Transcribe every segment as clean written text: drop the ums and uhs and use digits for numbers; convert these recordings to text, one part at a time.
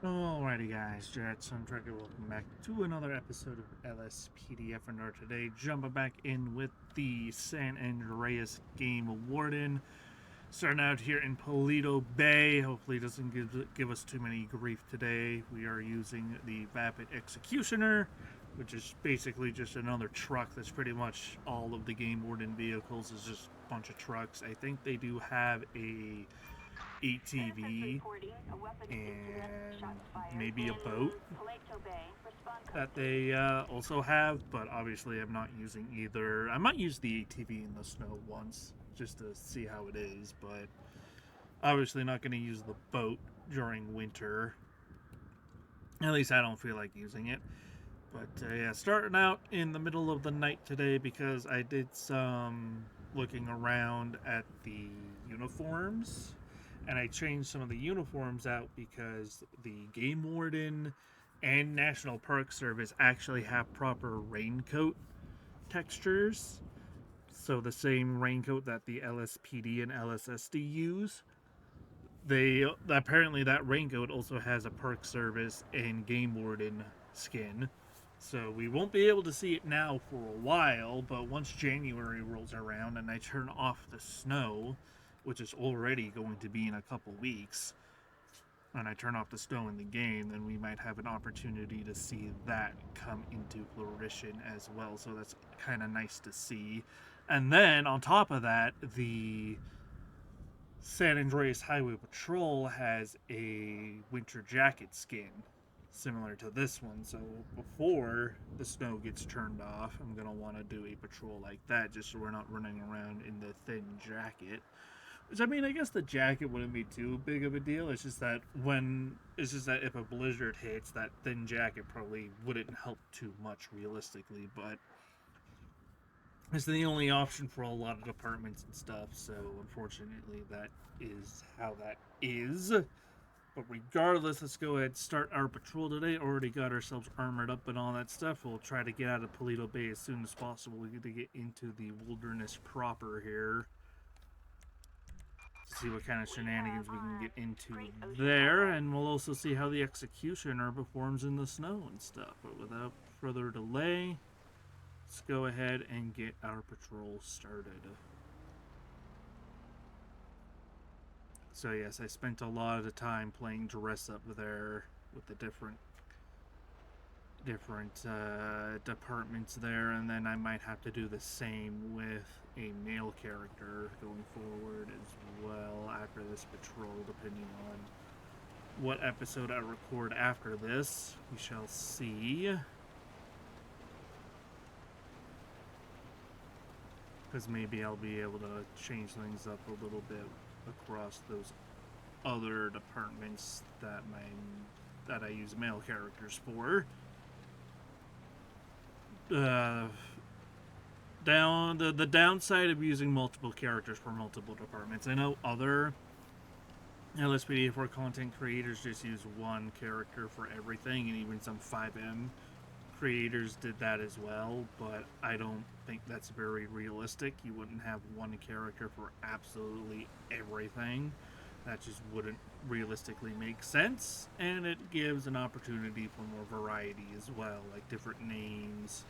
Alrighty guys, Jets, I'm Tracker. Welcome back to another episode of LSPDFR. Today, jumping back in with the San Andreas game Warden. Starting out here in Polito Bay. Hopefully it doesn't give us too many grief today. We are using the Vapid Executioner, which is basically just another truck. That's pretty much all of the game Warden vehicles, is just a bunch of trucks. I think they do have a ATV and maybe a boat that they also have, but obviously I'm not using either. I might use the ATV in the snow once just to see how it is, but obviously not going to use the boat during winter. At least I don't feel like using it. But yeah, starting out in the middle of the night today because I did some looking around at the uniforms, and I changed some of the uniforms out because the Game Warden and National Park Service actually have proper raincoat textures. So the same raincoat that the LSPD and LSSD use. They apparently that raincoat also has a Park Service and Game Warden skin. So we won't be able to see it now for a while, but once January rolls around and I turn off the snow, which is already going to be in a couple weeks, and I turn off the snow in the game, then we might have an opportunity to see that come into fruition as well. So that's kind of nice to see. And then on top of that, the San Andreas Highway Patrol has a winter jacket skin similar to this one. So before the snow gets turned off, I'm going to want to do a patrol like that just so we're not running around in the thin jacket. Which, I mean, I guess the jacket wouldn't be too big of a deal. It's just that if a blizzard hits, that thin jacket probably wouldn't help too much realistically, but it's the only option for a lot of departments and stuff, so unfortunately that is how that is. But regardless, let's go ahead and start our patrol today. Already got ourselves armored up and all that stuff. We'll try to get out of Polito Bay as soon as possible to get into the wilderness proper here. To see what kind of shenanigans we can get into there. And we'll also see how the executioner performs in the snow and stuff. But without further delay, let's go ahead and get our patrol started. So yes, I spent a lot of the time playing dress up there with the different departments there, and then I might have to do the same with a male character going forward as well after this patrol, depending on what episode I record after this. We shall see. Because maybe I'll be able to change things up a little bit across those other departments that I use male characters for. The downside of using multiple characters for multiple departments. I know other LSPDFR content creators just use one character for everything, and even some 5M creators did that as well, but I don't think that's very realistic. You wouldn't have one character for absolutely everything. That just wouldn't realistically make sense, and it gives an opportunity for more variety as well, like different names.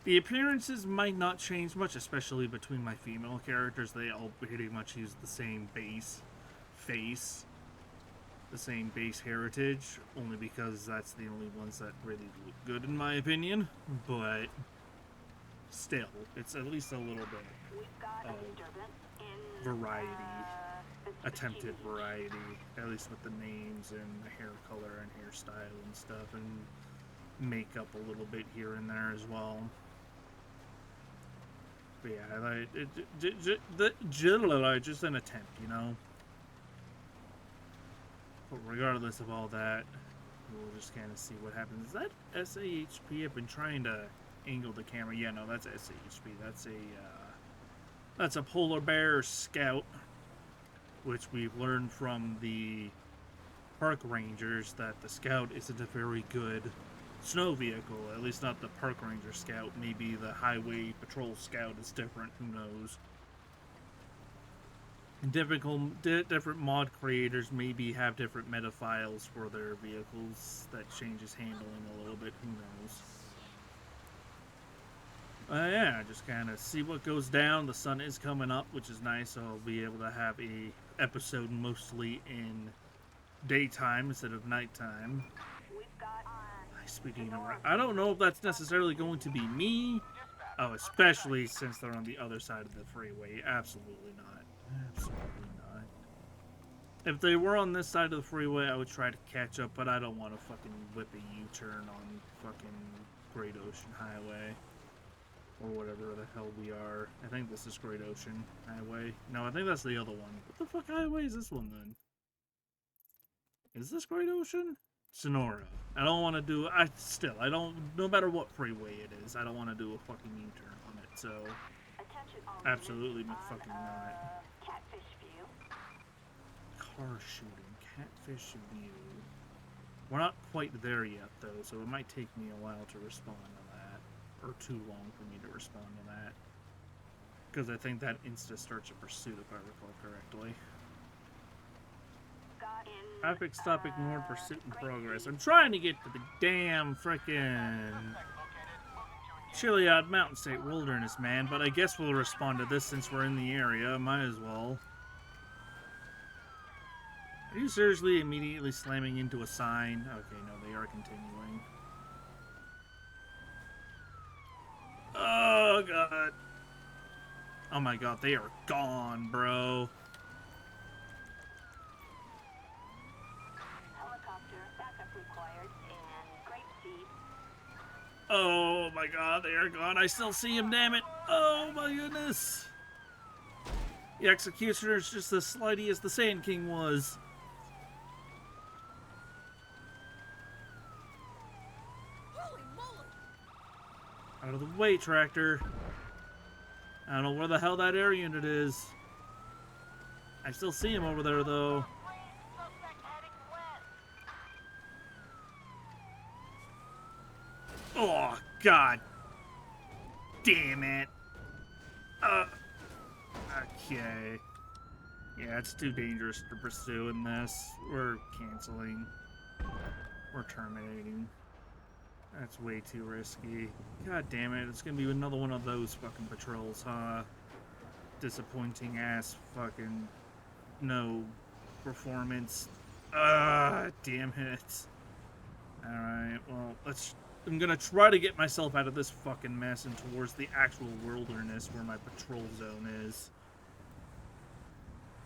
The appearances might not change much, especially between my female characters. They all pretty much use the same base face, the same base heritage, only because that's the only ones that really look good in my opinion, but still, it's at least a little bit of variety, attempted variety, at least with the names and the hair color and hairstyle and stuff, and makeup a little bit here and there as well. But yeah, just an attempt, you know? But regardless of all that, we'll just kind of see what happens. Is that SAHP? I've been trying to angle the camera. Yeah, no, that's SAHP. That's a polar bear scout, which we've learned from the park rangers that the scout isn't a very good snow vehicle. At least not the park ranger scout. Maybe the highway patrol scout is different. Who knows? different mod creators maybe have different meta files for their vehicles that changes handling a little bit. Who knows? Yeah, just kind of see what goes down. The sun is coming up, which is nice, so I'll be able to have a episode mostly in daytime instead of nighttime. Speaking of, I don't know if that's necessarily going to be me. Oh, especially since they're on the other side of the freeway. Absolutely not. Absolutely not. If they were on this side of the freeway, I would try to catch up, but I don't want to fucking whip a U-turn on fucking Great Ocean Highway. Or whatever the hell we are. I think this is Great Ocean Highway. No, I think that's the other one. What the fuck highway is this one then? Is this Great Ocean? Sonora. I don't want to do... I don't... No matter what freeway it is, I don't want to do a fucking U-turn on it, so... Absolutely fucking not. Car shooting. Catfish view. We're not quite there yet, though, so it might take me a while to respond to that. Or too long for me to respond to that. Because I think that insta starts a pursuit, if I recall correctly. Traffic stop ignored, pursuit in progress. I'm trying to get to the damn frickin' Chiliad Mountain State Wilderness, man, but I guess we'll respond to this since we're in the area. Might as well. Are you seriously immediately slamming into a sign? Okay, no, they are continuing. Oh, God. Oh, my God, they are gone, bro. Oh my God, they are gone. I still see him, damn it. Oh my goodness. The executioner is just as slidey as the Sand King was. Holy moly. Out of the way, tractor. I don't know where the hell that air unit is. I still see him over there, though. Oh, God. Damn it. Okay. Yeah, it's too dangerous to pursue in this. We're canceling. We're terminating. That's way too risky. God damn it. It's gonna be another one of those fucking patrols, huh? Disappointing ass fucking no performance. Damn it. Alright, well, I'm gonna try to get myself out of this fucking mess and towards the actual wilderness where my patrol zone is.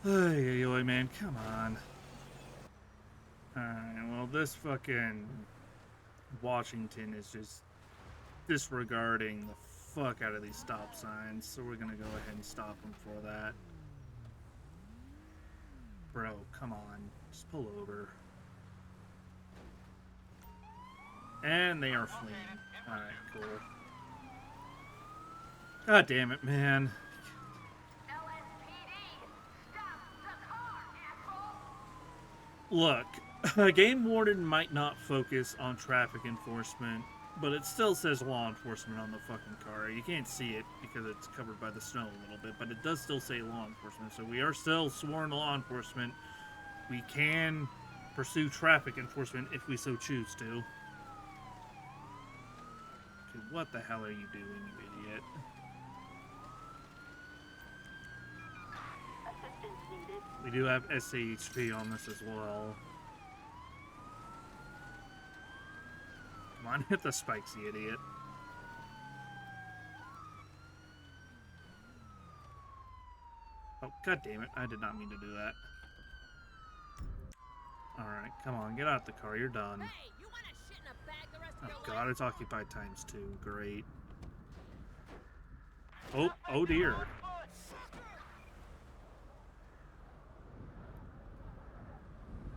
Ay, man, come on. Alright, well, this fucking Washington is just disregarding the fuck out of these stop signs, so we're gonna go ahead and stop them for that. Bro, come on. Just pull over. And they are fleeing. Alright, cool. God damn it, man. LSPD, stop the car, asshole! Look, a game warden might not focus on traffic enforcement, but it still says law enforcement on the fucking car. You can't see it because it's covered by the snow a little bit, but it does still say law enforcement. So we are still sworn law enforcement. We can pursue traffic enforcement if we so choose to. What the hell are you doing, you idiot? Assistance needed. We do have SAHP on this as well. Come on, hit the spikes, you idiot. Oh, god damn it. I did not mean to do that. Alright, come on, get out the car. You're done. Hey, you wanna shit in a bag the rest of your life? God, it's occupied ×2. Great. Oh dear.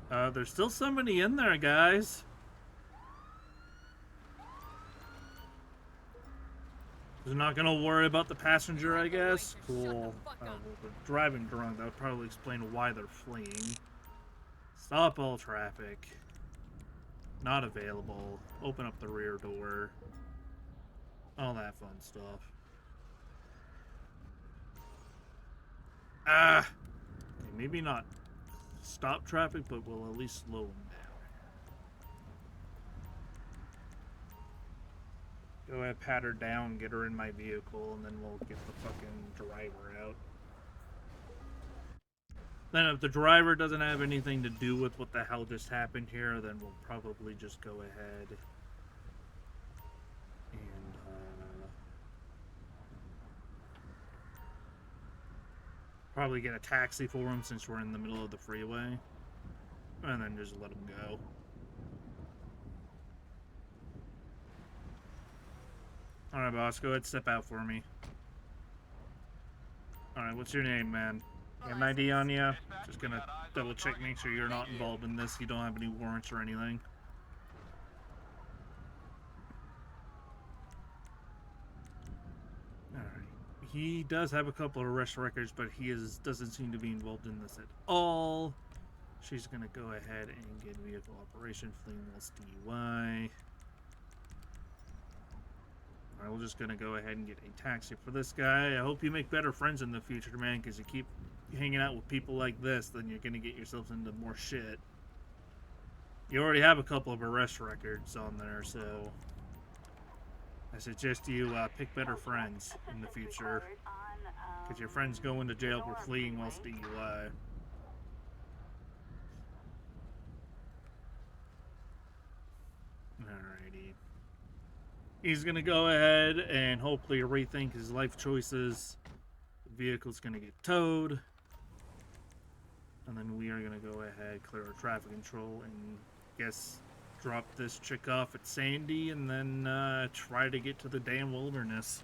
There's still somebody in there, guys. They're not gonna worry about the passenger, I guess? Cool. Well, they're driving drunk. That would probably explain why they're fleeing. Stop all traffic. Not available. Open up the rear door. All that fun stuff. maybe not stop traffic, but will at least slow them down. Go ahead, pat her down, get her in my vehicle, and then we'll get the fucking driver out. Then if the driver doesn't have anything to do with what the hell just happened here, then we'll probably just go ahead and probably get a taxi for him since we're in the middle of the freeway, and then just let him go. Alright, boss, go ahead, step out for me. Alright, what's your name, man? You have an ID on you? Just gonna double check, make sure you're not involved in this. You don't have any warrants or anything. Alright. He does have a couple of arrest records, but he doesn't seem to be involved in this at all. She's gonna go ahead and get vehicle operation, fleeing whilst DUI. Alright, we're just gonna go ahead and get a taxi for this guy. I hope you make better friends in the future, man, because you keep hanging out with people like this, then you're gonna get yourself into more shit. You already have a couple of arrest records on there, so I suggest you pick better friends in the future, because your friends go into jail for fleeing whilst DUI. Alrighty. He's gonna go ahead and hopefully rethink his life choices. The vehicle's gonna get towed. And then we are going to go ahead, clear our traffic control, and guess drop this chick off at Sandy, and then try to get to the damn wilderness.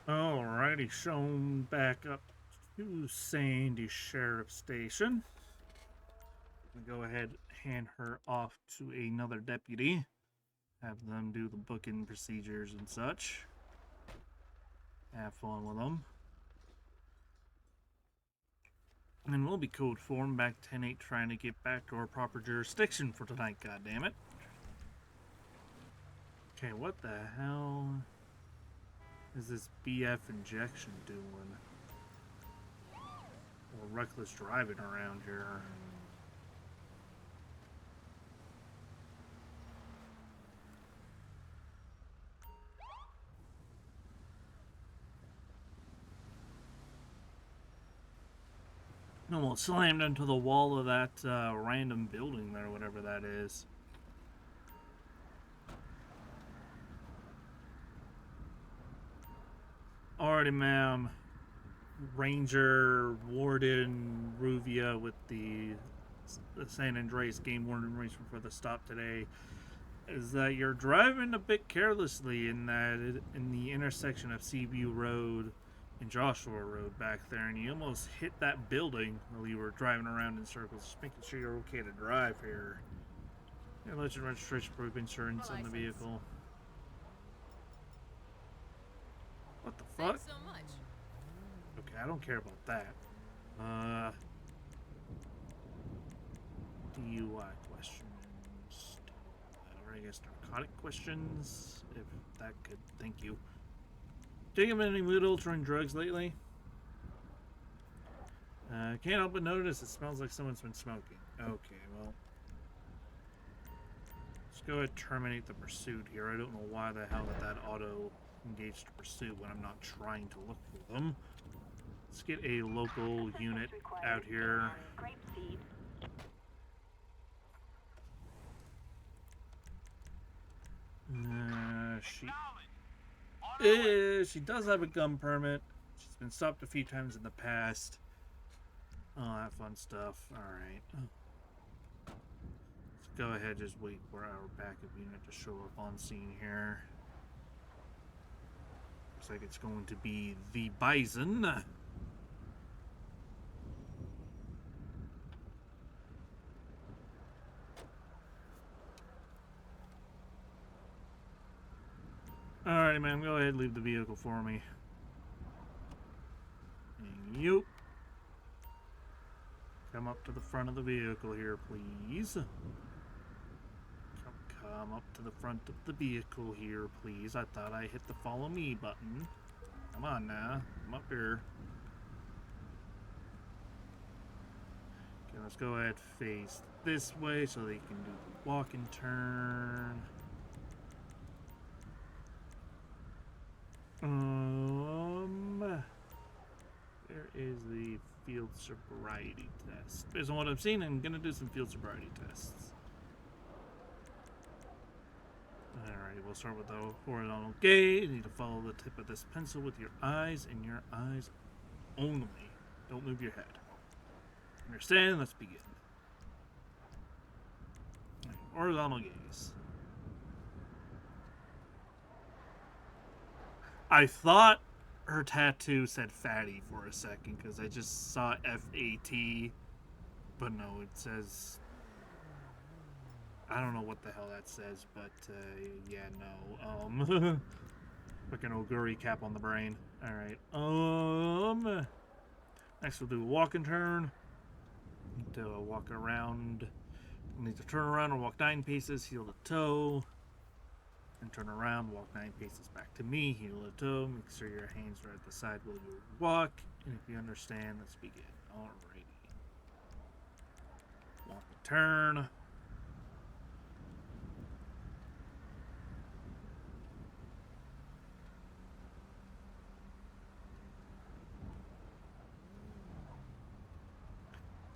Alrighty, shown back up to Sandy Sheriff Station. Go ahead, hand her off to another deputy. Have them do the booking procedures and such. Have fun with them. And we'll be code 4 and back 10-8 trying to get back to our proper jurisdiction for tonight, goddammit. Okay, what the hell is this BF injection doing? Or reckless driving around here? Almost slammed into the wall of that random building there, whatever that is. Alrighty, ma'am. Ranger Warden Ruvia with the San Andreas Game Warden race for the stop today. Is that you're driving a bit carelessly in the intersection of Seaview Road and Joshua Road back there, and you almost hit that building while you were driving around in circles. Just making sure you're okay to drive here. Your legend, registration, proof, insurance on the vehicle. What the fuck? Thanks so much. Okay, I don't care about that. DUI questions. Or I guess narcotic questions, if that could. Thank you. Taking any weird altering drugs lately? Can't help but notice it smells like someone's been smoking. Okay, well. Let's go ahead and terminate the pursuit here. I don't know why the hell that auto engaged pursuit when I'm not trying to look for them. Let's get a local unit out here. She does have a gun permit. She's been stopped a few times in the past. All that fun stuff. Alright. Let's go ahead and just wait for our backup unit to show up on scene here. Looks like it's going to be the Bison. Alrighty, man, go ahead and leave the vehicle for me. And you come up to the front of the vehicle here, please. Come up to the front of the vehicle here, please. I thought I hit the follow me button. Come on now, come up here. let's go ahead face this way so they can do the walk and turn. Where is the field sobriety test? Based on what I've seen, I'm gonna do some field sobriety tests. Alrighty, we'll start with the horizontal gaze. You need to follow the tip of this pencil with your eyes and your eyes only. Don't move your head. Understand? Let's begin. Right, horizontal gaze. I thought her tattoo said fatty for a second because I just saw F-A-T, but no, it says, I don't know what the hell that says, but yeah, no, fucking Oguri cap on the brain. Alright, next we'll do a walk and turn. Need to walk around, need to turn around and walk 9 paces, heel to toe. And turn around, walk 9 paces back to me, heel to toe, make sure your hands are at the side while you walk, and if you understand, let's begin. Alrighty. Walk and turn.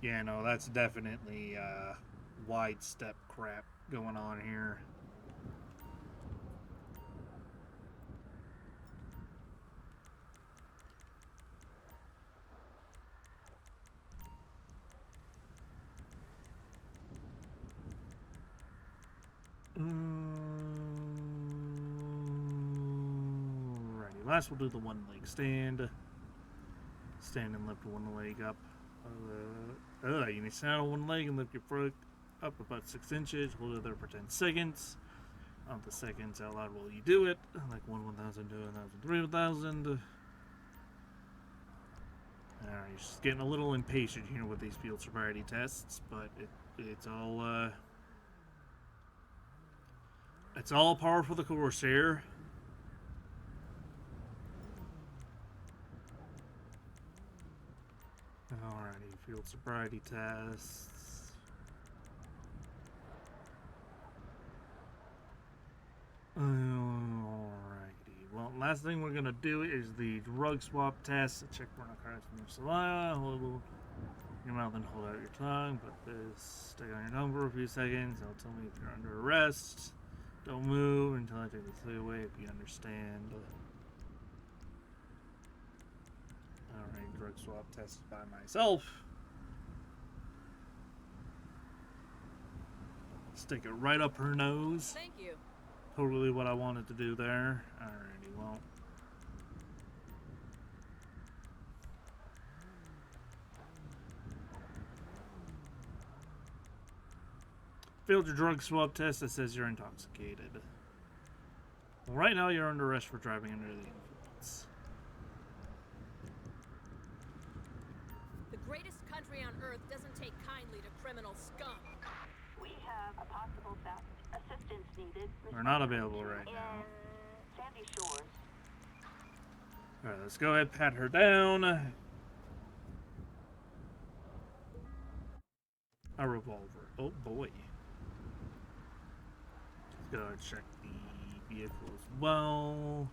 Yeah, no, that's definitely wide step crap going on here. Alrighty, last we'll do the one leg stand. Stand and lift one leg up. You need to stand on one leg and lift your foot up about 6 inches. Hold it there for 10 seconds. Count the seconds out loud while you do it. Like 1, 1,000, 2, 1,000, 3, 1,000. Alright, you're just getting a little impatient here with these field sobriety tests, but it's all par for the course here. Alrighty, field sobriety tests. Alrighty, well, last thing we're gonna do is the drug swab test. Check for narcotics in your saliva. Hold your mouth and hold out your tongue. Put this stick on your tongue for a few seconds. It'll tell me if you're under arrest. Don't move until I take the sleeve away, if you understand. Alright, drug swab test by myself. Stick it right up her nose. Thank you. Totally what I wanted to do there. Alrighty, well. Failed your drug swab test that says you're intoxicated. Well, right now you're under arrest for driving under the influence. The greatest country on earth doesn't take kindly to criminal scum. We have a possible theft. Assistance needed. We're not available right now. Sandy Shores. Alright, let's go ahead and pat her down. A revolver. Oh boy. Let's go and check the vehicle as well.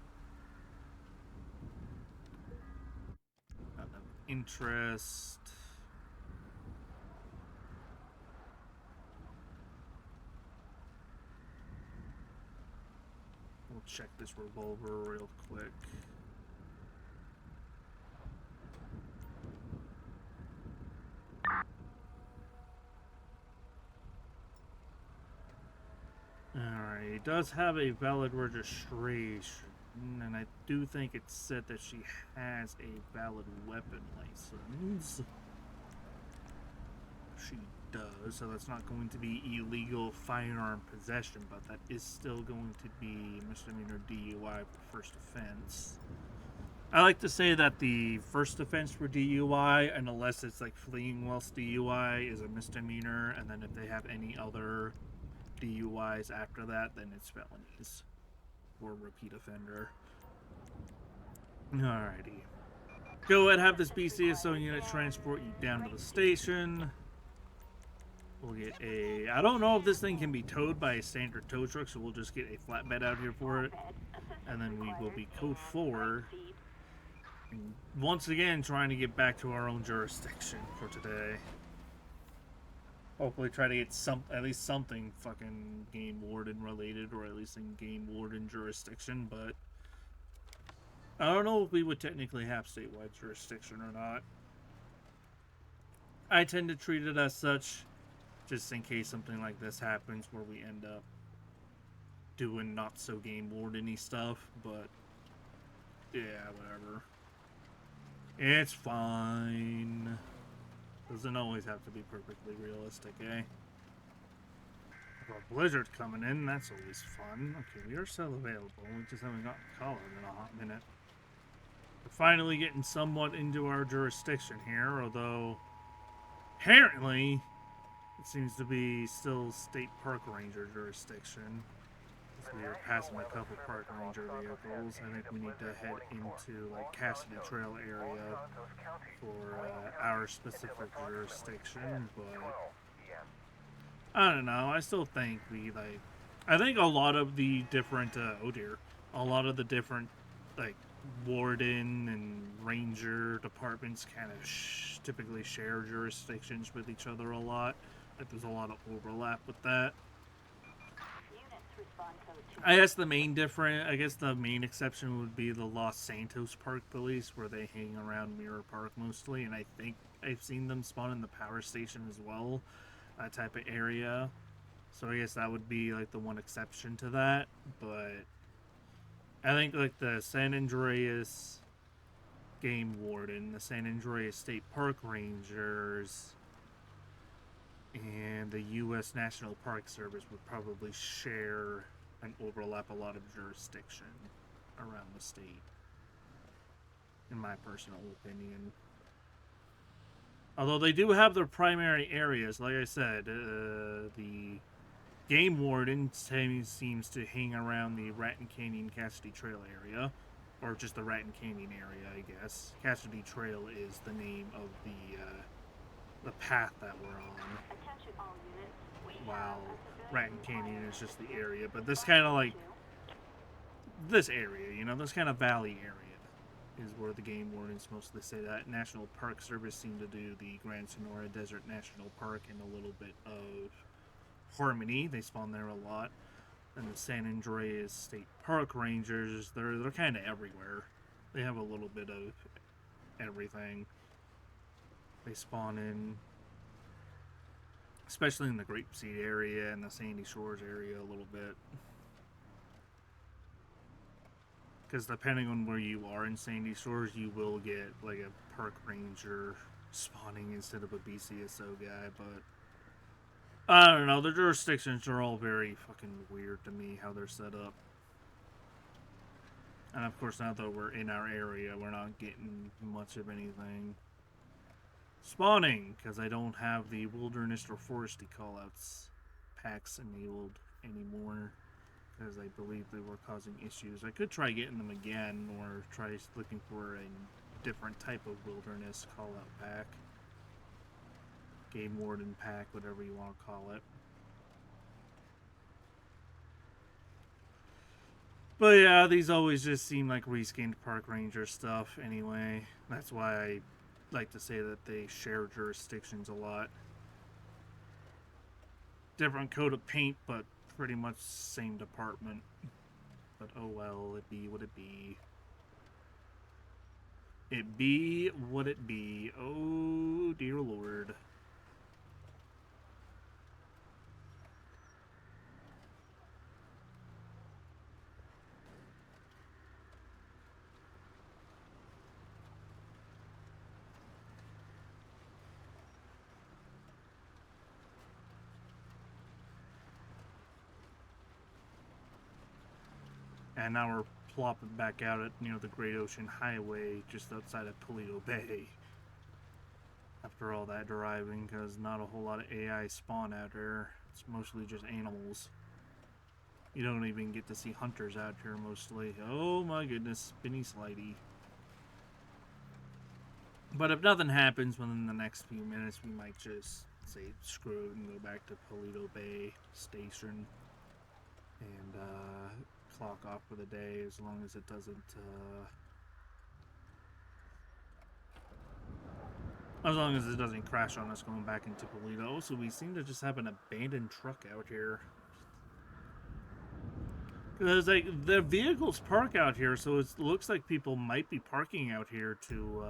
Not of interest. We'll check this revolver real quick. Alright, it does have a valid registration, and I do think it said that she has a valid weapon license. She does, so that's not going to be illegal firearm possession, but that is still going to be misdemeanor DUI for first offense. I like to say that the first offense for DUI, and unless it's like fleeing whilst DUI, is a misdemeanor, and then if they have any other DUIs after that, then it's felonies or repeat offender. Alrighty. Go ahead, have this BCSO unit transport you down to the station. We'll get a... I don't know if this thing can be towed by a standard tow truck, so we'll just get a flatbed out here for it. And then we will be code 4. And once again, trying to get back to our own jurisdiction for today. Hopefully try to get at least something fucking game warden related, or at least in game warden jurisdiction, but I don't know if we would technically have statewide jurisdiction or not. I tend to treat it as such, just in case something like this happens where we end up doing not so game warden-y stuff, but yeah, whatever. It's fine. Doesn't always have to be perfectly realistic, eh? Well, Blizzard coming in, that's always fun. Okay, we are still available. We just haven't gotten called in a hot minute. We're finally getting somewhat into our jurisdiction here, although apparently it seems to be still state park ranger jurisdiction. We are passing a couple park ranger vehicles. I think we need to head into like Cassidy Trail area for our specific jurisdiction, but I don't know. I still think I think a lot of the different a lot of the different like warden and ranger departments kind of typically share jurisdictions with each other a lot. Like there's a lot of overlap with that. I guess the main exception would be the Los Santos Park Police, where they hang around Mirror Park mostly, and I think I've seen them spawn in the power station as well, that type of area. So I guess that would be like the one exception to that, but I think like the San Andreas Game Warden, the San Andreas State Park Rangers, and the U.S. National Park Service would probably share and overlap a lot of jurisdiction around the state, in my personal opinion. Although they do have their primary areas, like I said, the Game Warden seems to hang around the Raton Canyon Cassidy Trail area, or just the Raton Canyon area, I guess. Cassidy Trail is the name of the path that we're on. Wow. Raton Canyon is just the area, but this kind of like this area, you know, this kind of valley area is where the game wardens mostly say that. National Park Service seem to do the Grand Sonora Desert National Park and a little bit of Harmony. They spawn there a lot. And the San Andreas State Park Rangers, they're kind of everywhere. They have a little bit of everything. They spawn in, especially in the Grapeseed area and the Sandy Shores area a little bit. Because depending on where you are in Sandy Shores, you will get like a park ranger spawning instead of a BCSO guy, but I don't know, the jurisdictions are all very fucking weird to me, how they're set up. And of course, now that we're in our area, we're not getting much of anything. Spawning, because I don't have the wilderness or foresty callouts packs enabled anymore, because I believe they were causing issues. I could try getting them again, or try looking for a different type of wilderness callout pack. Game Warden pack, whatever you want to call it. But yeah, these always just seem like reskinned Park Ranger stuff anyway. That's why I like to say that they share jurisdictions a lot. Different coat of paint, but pretty much same department. But oh well, it be what it be. It be what it be. Oh dear Lord. And now we're plopping back out at near the Great Ocean Highway just outside of Toledo Bay. After all that driving, because not a whole lot of AI spawn out there. It's mostly just animals. You don't even get to see hunters out here mostly. Oh my goodness, spinny slidey. But if nothing happens within the next few minutes, we might just say screw it and go back to Paleto Bay Station and clock off for the day, as long as it doesn't crash on us going back into Paleto. Also, we seem to just have an abandoned truck out here. There's like the vehicles park out here, so it looks like people might be parking out here to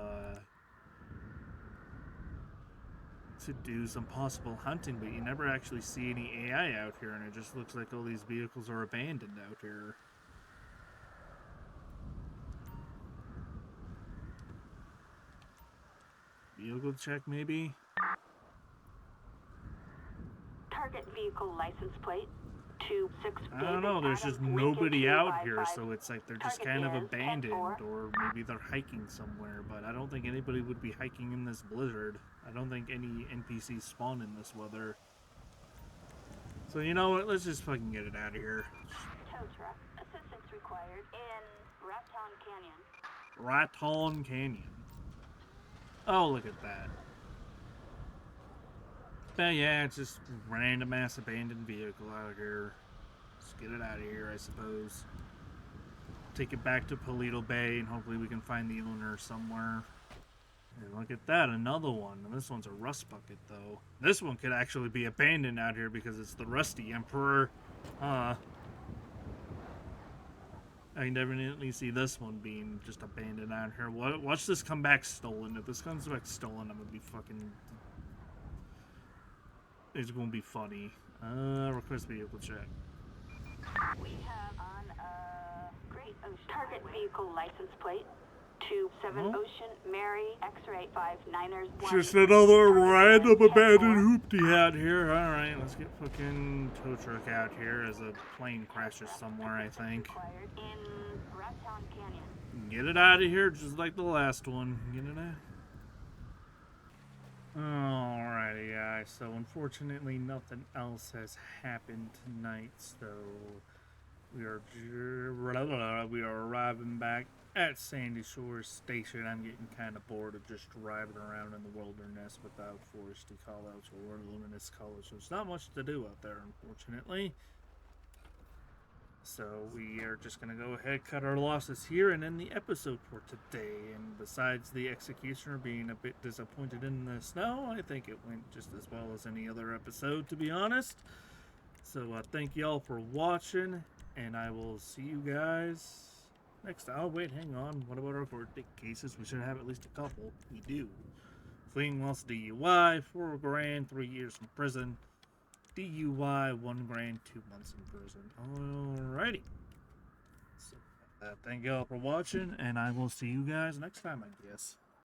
do some possible hunting, but you never actually see any AI out here, and it just looks like all these vehicles are abandoned out here. Vehicle check, maybe? Target vehicle license plate 26. I don't know, there's just nobody out here, so it's like they're just kind of abandoned, or maybe they're hiking somewhere, but I don't think anybody would be hiking in this blizzard. I don't think any NPCs spawn in this weather. So you know what, let's just fucking get it out of here. Tow truck. Assistance required in Raton Canyon. Raton Canyon. Oh, look at that. But yeah, it's just random ass abandoned vehicle out here. Let's get it out of here, I suppose. Take it back to Paleto Bay, and hopefully we can find the owner somewhere. And look at that, another one. And this one's a rust bucket, though. This one could actually be abandoned out here because it's the Rusty Emperor. I can definitely see this one being just abandoned out here. Watch this come back stolen. If this comes back stolen, I'm gonna be fucking... It's gonna be funny. Request vehicle check. We have on Great Ocean target vehicle license plate 27 Ocean Mary X-ray 59ers. Just another random abandoned hoopty out here. Alright, let's get fucking tow truck out here as a plane crashes somewhere, I think. In Raton Canyon. Get it out of here just like the last one. Get it out. Alrighty, guys. So unfortunately, nothing else has happened tonight. So we are arriving back at Sandy Shores Station. I'm getting kind of bored of just driving around in the wilderness without foresty callouts or luminous colors. So there's not much to do out there, unfortunately. So we are just going to go ahead, cut our losses here, and end the episode for today. And besides the executioner being a bit disappointed in the snow, I think it went just as well as any other episode, to be honest. So thank y'all for watching, and I will see you guys next time. Oh, wait, hang on. What about our court cases? We should have at least a couple. We do. Fleeing whilst DUI, 4 grand, 3 years in prison. DUI, 1 grand, 2 months in prison. Alrighty. So, thank y'all for watching, and I will see you guys next time, I guess.